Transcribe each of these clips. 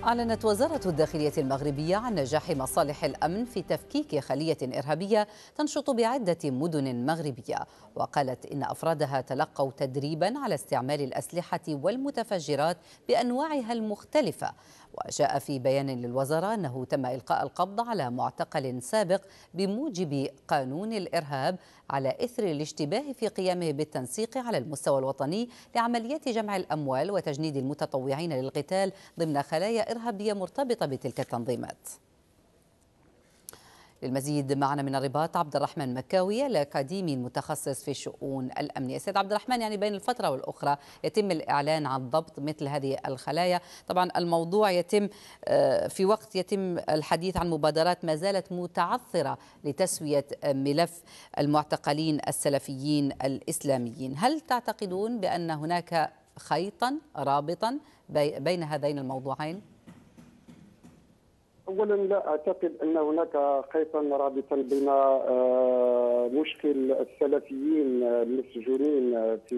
أعلنت وزارة الداخلية المغربية عن نجاح مصالح الأمن في تفكيك خلية إرهابية تنشط بعدة مدن مغربية، وقالت إن أفرادها تلقوا تدريبا على استعمال الأسلحة والمتفجرات بأنواعها المختلفة. وجاء في بيان للوزارة أنه تم إلقاء القبض على معتقل سابق بموجب قانون الإرهاب على إثر الاشتباه في قيامه بالتنسيق على المستوى الوطني لعمليات جمع الأموال وتجنيد المتطوعين للقتال ضمن خلايا إرهابية مرتبطة بتلك التنظيمات. للمزيد معنا من الرباط عبد الرحمن مكاوي الأكاديمي المتخصص في الشؤون الأمنية. سيد عبد الرحمن، يعني بين الفترة والأخرى يتم الإعلان عن ضبط مثل هذه الخلايا، طبعا الموضوع يتم في وقت يتم الحديث عن مبادرات ما زالت متعثرة لتسوية ملف المعتقلين السلفيين الإسلاميين. هل تعتقدون بأن هناك خيطا رابطا بين هذين الموضوعين؟ اولا لا اعتقد ان هناك خيطا رابطا بين مشكل السلفيين المسجونين في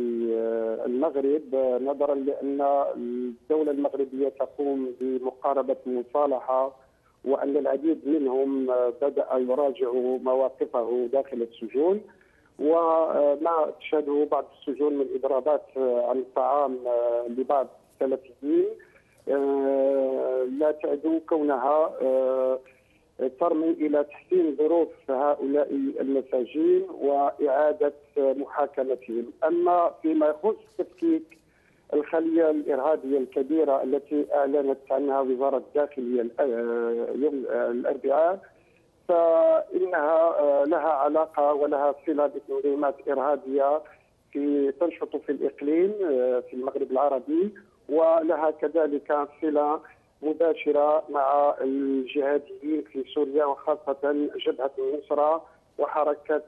المغرب، نظرا لان الدوله المغربيه تقوم بمقاربه مصالحه، وان العديد منهم بدا يراجع مواقفه داخل السجون، وما تشهده بعض السجون من اضرابات عن الطعام لبعض السلفيين لا تعد كونها ترمي إلى تحسين ظروف هؤلاء المساجين وإعادة محاكمتهم. أما فيما يخص تفكيك الخلية الإرهابية الكبيرة التي أعلنت عنها وزارة الداخلية يوم الأربعاء، فإنها لها علاقة ولها صلة بتنظيمات إرهابية تنشط في الإقليم في المغرب العربي، ولها كذلك صلة مباشرة مع الجهاديين في سوريا، وخاصة جبهة النصرة وحركة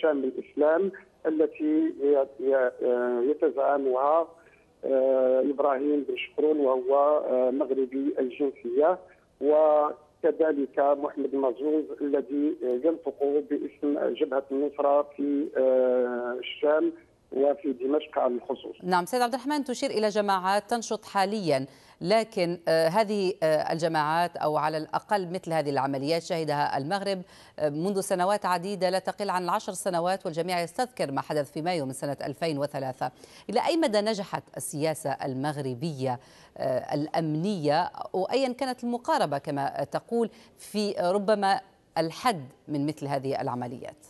شام الإسلام التي يتزعمها إبراهيم بن شكرون وهو مغربي الجنسية، وكذلك محمد مزوز الذي ينطق باسم جبهة النصرة في الشام وفي دمشق على الخصوص. نعم سيد عبد الرحمن، تشير إلى جماعات تنشط حاليا، لكن هذه الجماعات أو على الأقل مثل هذه العمليات شهدها المغرب منذ سنوات عديدة لا تقل عن 10 سنوات، والجميع يستذكر ما حدث في مايو من سنة 2003. إلى أي مدى نجحت السياسة المغربية الأمنية وأيا كانت المقاربة كما تقول في ربما الحد من مثل هذه العمليات؟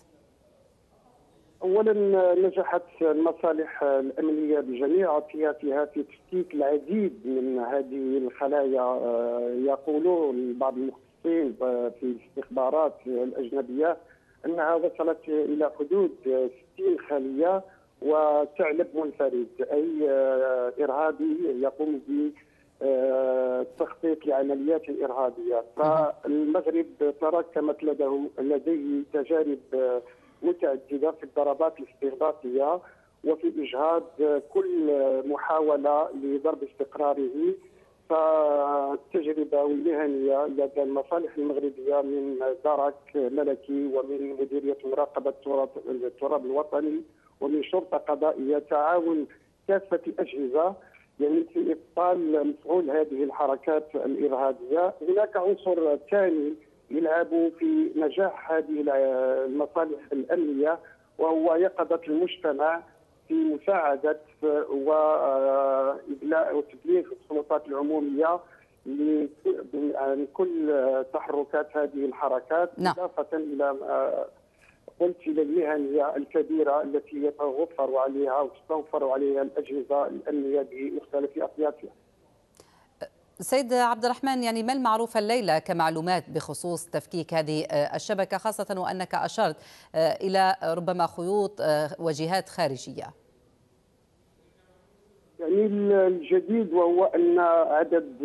اولا نجحت المصالح الامنيه بجميع اطيافها في تفكيك العديد من هذه الخلايا. يقولون بعض المختصين في الاستخبارات الاجنبيه انها وصلت الى حدود 60 خليه وثعلب منفرد، اي ارهابي يقوم بالتخطيط لعمليات ارهابيه. فالمغرب تراكمت لديه تجارب متعددة في الضربات الاستخباراتية وفي إجهاض كل محاولة لضرب استقراره. فالتجربة المهنية لدى المصالح المغربية من درك ملكي ومن مديرية مراقبة التراب الوطني ومن شرطة قضائية، تعاون كافة الأجهزة يعني في إبطال مفعول هذه الحركات الإرهابية. هناك عنصر ثاني يلعب في نجاح هذه المصالح الأمنية، وهو يقظة المجتمع في مساعدة وإبلاغ وتبليغ السلطات العمومية لكل تحركات هذه الحركات، إضافة إلى قلت إلى المهنية الكبيرة التي يتوفر عليها وتتوفر عليها الأجهزة الأمنية بمختلف أطيافها. سيد عبد الرحمن، يعني ما المعروف الليلة كمعلومات بخصوص تفكيك هذه الشبكة، خاصة وأنك أشرت إلى ربما خيوط وجهات خارجية؟ يعني الجديد وهو أن عدد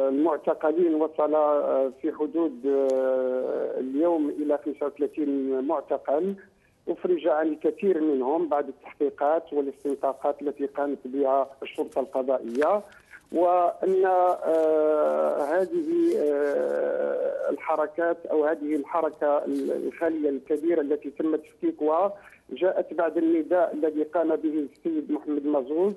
المعتقلين وصل في حدود اليوم إلى 35 معتقل، أفرج عن الكثير منهم بعد التحقيقات والاستنطاقات التي قامت بها الشرطة القضائية، وأن هذه الحركات أو هذه الحركة الخالية الكبيرة التي تم تفكيكها جاءت بعد النداء الذي قام به السيد محمد مزوز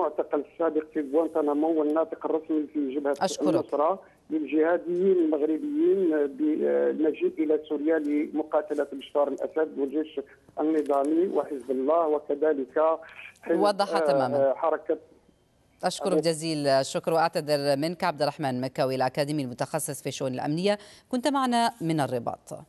المعتقل السابق في غوانتنامو والناطق الرسمي في جبهة أشكرك. النصرة للجهاديين المغربيين بالمجيء إلى سوريا لمقاتلة بشار الأسد والجيش النظامي وحزب الله وكذلك وضح تماما. حركة. أشكرك جزيل الشكر وأعتذر منك. عبد الرحمن مكاوي الأكاديمي المتخصص في الشؤون الأمنية كنت معنا من الرباط.